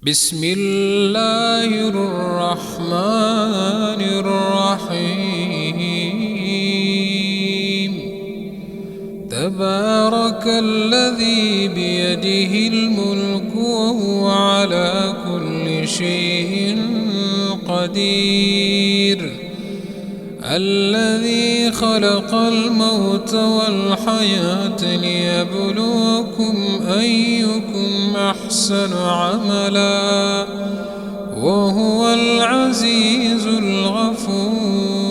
بسم الله الرحمن الرحيم. تبارك الذي بيده الملك وهو على كل شيء قدير، الذي خلق الموت والحياة ليبلوكم أيكم أحسن عملا، وهو العزيز الغفور.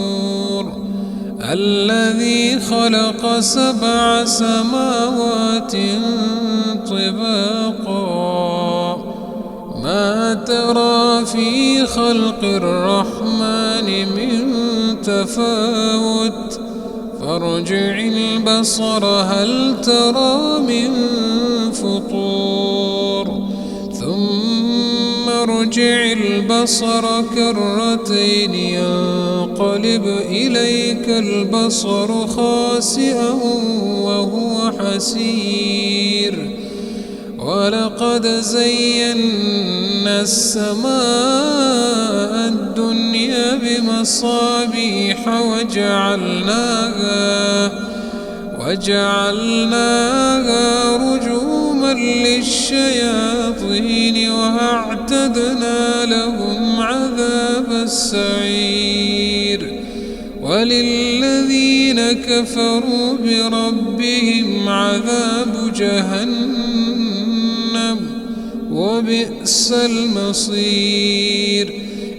الذي خلق 7 سماوات طباقا، ما ترى في خلق الرحمن من تفاوت، فارجع البصر هل ترى من فطور، ثم ارجع البصر كرتين ينقلب إليك البصر خاسئا وهو حسير. ولقد زينا السماء الدنيا بمصابيح وجعلناها رجوما للشياطين، وأعتدنا لهم عذاب السعير. وللذين كفروا بربهم عذاب جهنم، وبئس المصير.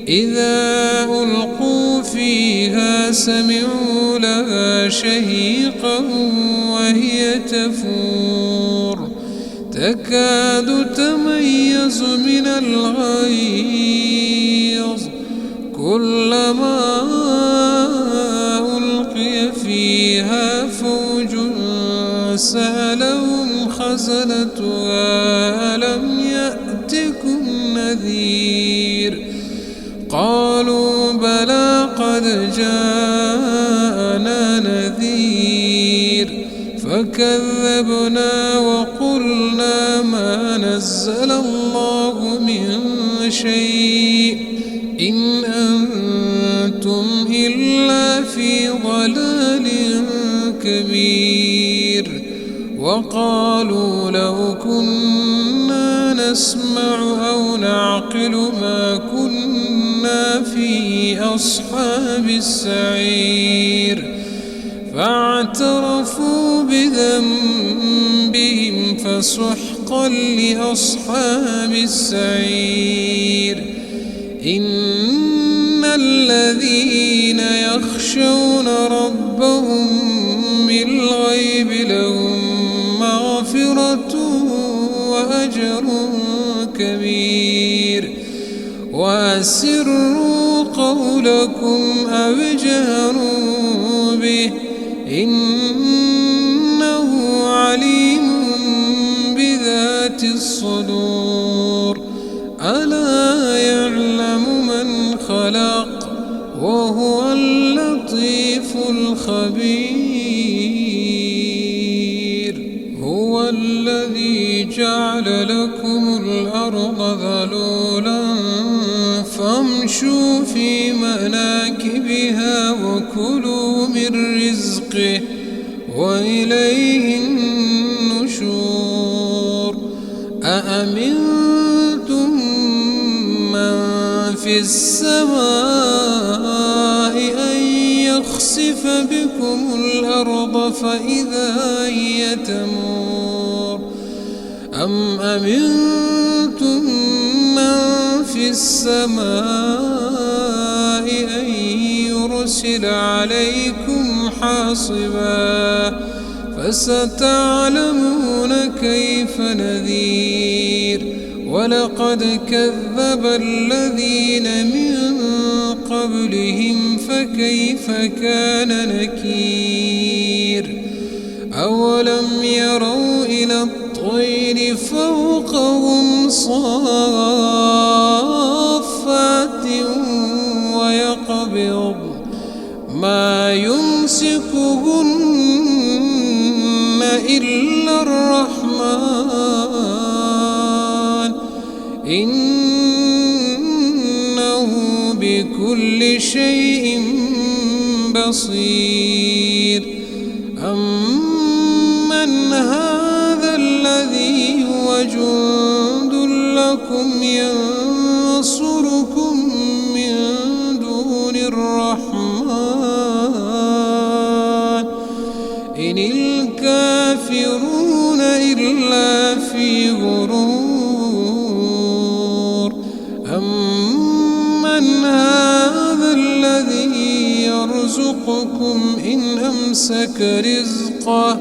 إذا ألقوا فيها سمعوا لها شهيقا وهي تفور، تكاد تميز من الغيظ، كلما ألقي فيها فوج سألهم خزنتها ألم يأتكم نذير، قالوا بلى قد جاءنا نذير، فكذبنا وقلنا ما نزل الله من شيء إن أنتم إلا في ضلال كبير. وقالوا لو كنا نسمع أو نعقل ما كنا في أصحاب السعير، فاعترفوا بذنبهم فسحقا لأصحاب السعير. إن الذين يخشون ربهم بالغيب لهم مغفرة وأجر كبير. وأسروا قولكم أو اجهروا به إنه عليم بذات الصدور. ألا يعلم من خلق وهو اللطيف الخبير. هو الذي جعل لكم الأرض ذلولا فامشوا في مناكبها وكلوا من رزقه وإليه النشور. أأمنتم من في السماء أن يخسف بكم الأرض فإذا هي تمور، أم أمنتم من في السماء أن يرسل عليكم حاصبا، فستعلمون كيف نذير. ولقد كذب الذين من قبلهم فكيف كان نكير. أولم يروا إلى الطير فوقهم صافات ويقبض ما يمسكهن إلا الرحمن إن إنه بكل شيء بصير. أمن هذا الذي هو جند لكم ينصركم من دون الرحمن إن الكافرون إلا في غرور. أمن هذا الذي يرزقكم إن أمسك رزقه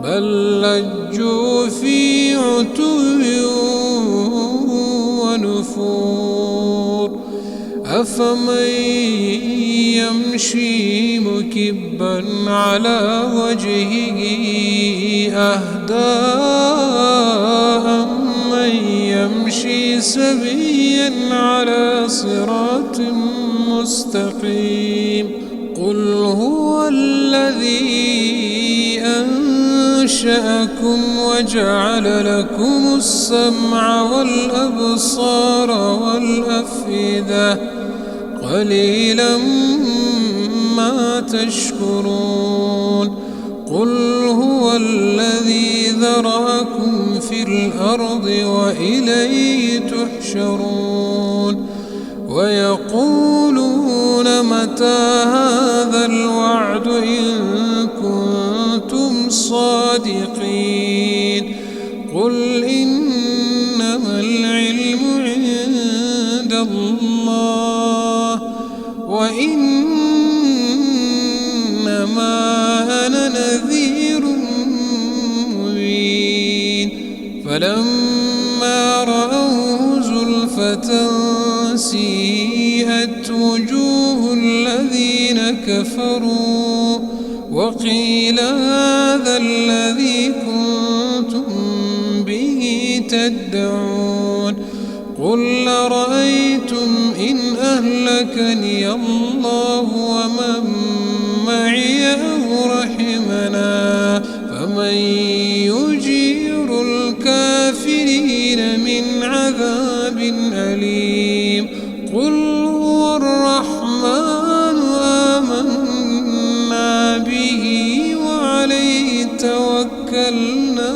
بل لجوا في عتو ونفور. أفمن يمشي مكبا على وجهه أهدى أمن يمشي سويا على صراط مستقيم. قل هو الذي أنشأكم وجعل لكم السمع والأبصار والأفئدة قليلا ما تشكرون. قل هو الذي ذرأكم في الأرض وإليه تحشرون. ويقولون متى هذا الوعد إن كنتم صادقين. قل إنما العلم عند الله وإنما أنا نذير مبين. فلما رأوه زلفة سيئت وجوه الذين كفروا وقيل هذا الذي كنتم به تدعون. قل أرأيتم إن أهلكني الله ومن معي أو رحمنا فمن يجير الكافرين من عذاب أليم. قل هو الرحمن آمنا به وعليه توكلنا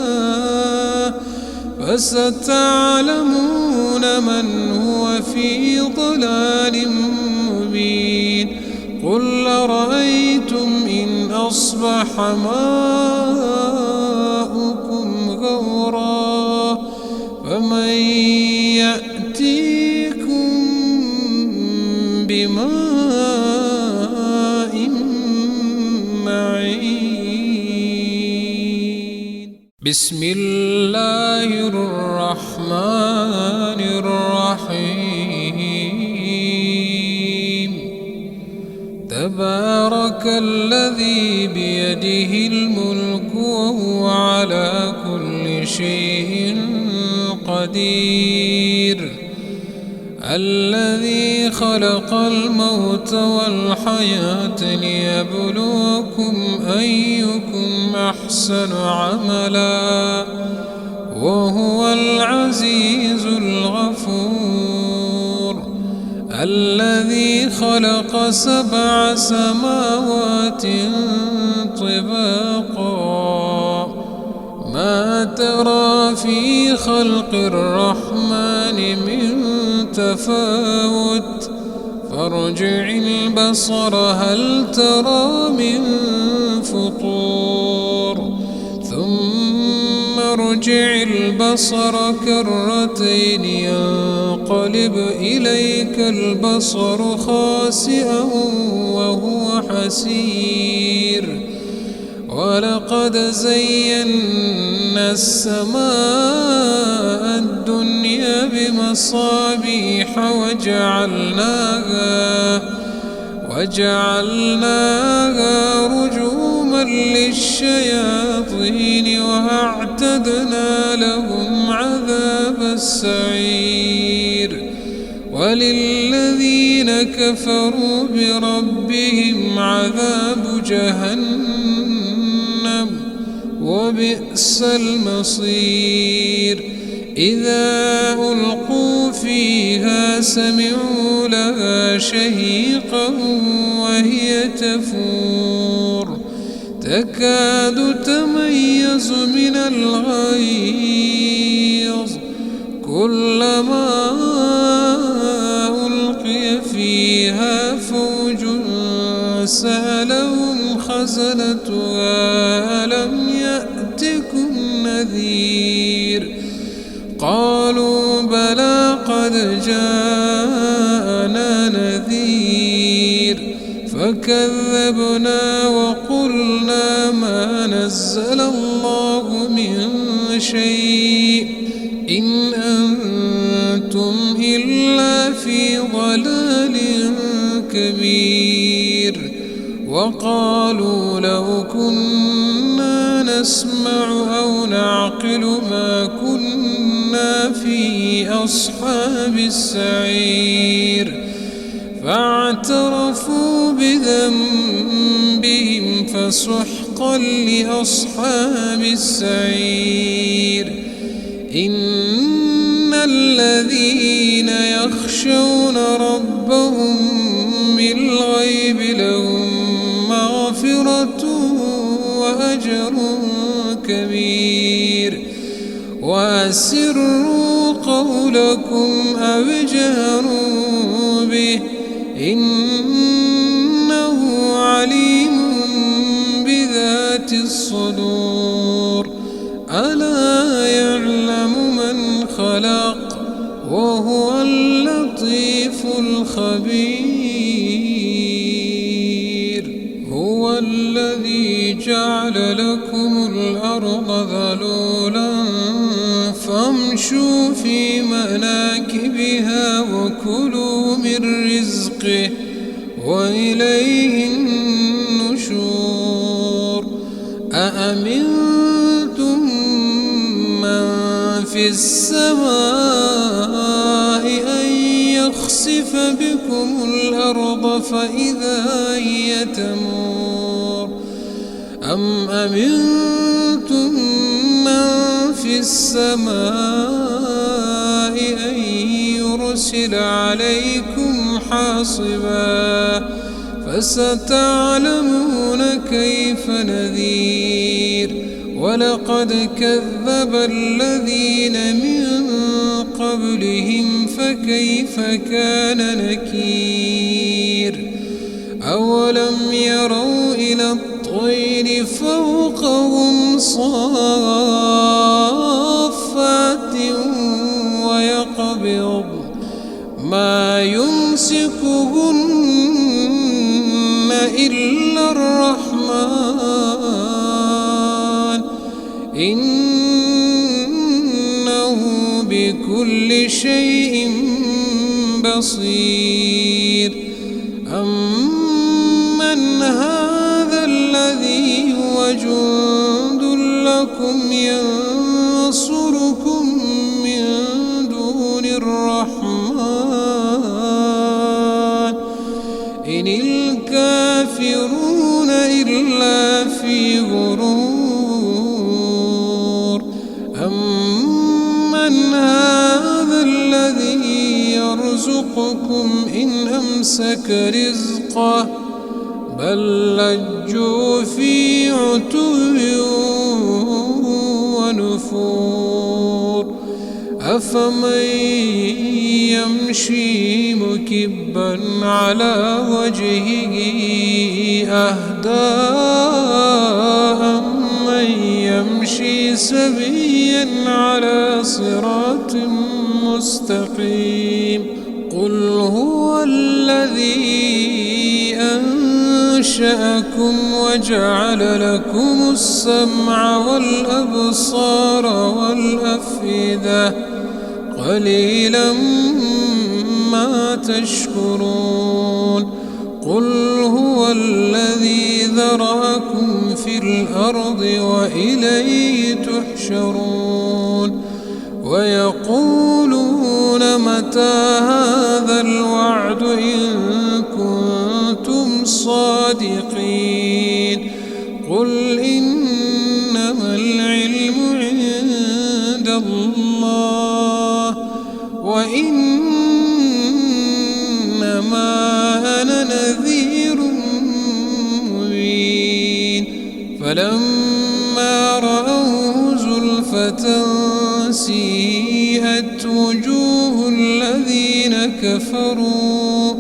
فستعلمون من هو في ضلال مبين. قل أرأيتم إن أصبح ماؤكم غورا فمن يأتيكم بماء معين. بسم الله الرحمن الرحيم. تبارك الذي بيده الملك وهو على كل شيء قدير. الذي خلق الموت والحياة ليبلوكم أيكم أحسن عملا وهو العزيز الغفور. الذي خلق 7 سماوات طباقا ما ترى في خلق الرحمن من تفاوت فارجع البصر هل ترى من فطور ثم ارجع البصر كرتين ينقلب إليك البصر خاسئا وهو حسير. ولقد زينا السماء الدنيا بمصابيح وجعلناها رجوما للشياطين وأعتدنا لهم عذاب السعير. وللذين كفروا بربهم عذاب جهنم وبئس المصير. إذا ألقوا فيها فيها سمعوا لها شهيقا وهي تفور تكاد تميز من الغيظ كلما ألقي فيها فوج سألهم خزنتها ألم يأتكم نذير قالوا بلى قد جاءنا نذير فكذبنا وقلنا ما نزل الله من شيء إن أنتم إلا في ضلال كبير وقالوا لو كنا نسمع أو نعقل ما كنا في أصحاب السعير فاعترفوا بذنبهم فسحقا لأصحاب السعير إن الذين يخشون ربهم بالغيب لهم مغفرة وأجر كبير وأسروا قولكم أو اجهروا به إنه عليم بذات الصدور ألا يعلم من خلق وهو اللطيف الخبير هو الذي جعل لكم الأرض ذلولا فامشوا في مناكبها وكلوا من رزقه وإليه النشور أأمنتم من في السماء أن يخسف بكم الأرض فإذا هي تمور أم أمنتم من في السماء أن يرسل عليكم حاصبا فستعلمون كيف نذير ولقد كذب الذين من قبلهم فكيف كان نكير أولم يروا إلى الطير فوقهم صافات ويقبض ما يمسكهن إلا الرحمن إنه بكل شيء بصير أمن هذا الذي هو جند لكم ينصركم من دون الرحمن إن الكافرون إلا في غرور أمن هذا الذي يرزقكم إن أمسك رزقه بل لجوا في عتو ونفور أفمن يمشي مكبا على وجهه أهدى أمن يمشي سويا على صراط مستقيم قل هو الذي أنشأكم وجعل لكم السمع والأبصار والأفئدة قليلا ما تشكرون قل هو الذي ذرأكم في الأرض وإليه تحشرون ويقولون متى هذا الوعد إن كنتم صادقين قل إنما العلم عند الله وإن إنما أنا نذير مبين فلما رأوه زلفة سيئت وجوه الذين كفروا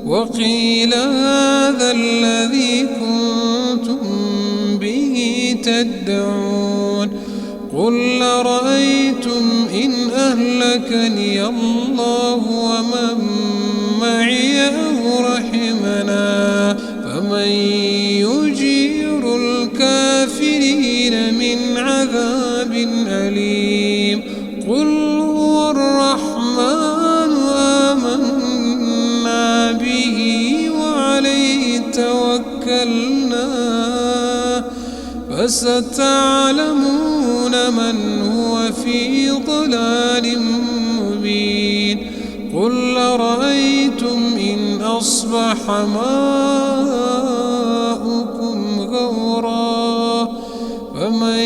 وقيل هذا الذي كنتم به تدعون قل أرأيتم إن أهلكني الله ومن معي أو رحمنا فمن يجير الكافرين من عذاب أليم قل هو الرحمن آمنا به وعليه توكلنا فستعلمون من هو في ضلال مبين قل أرأيتم إن أصبح ماؤكم غورا فمن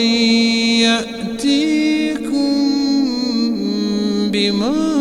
يأتيكم بماء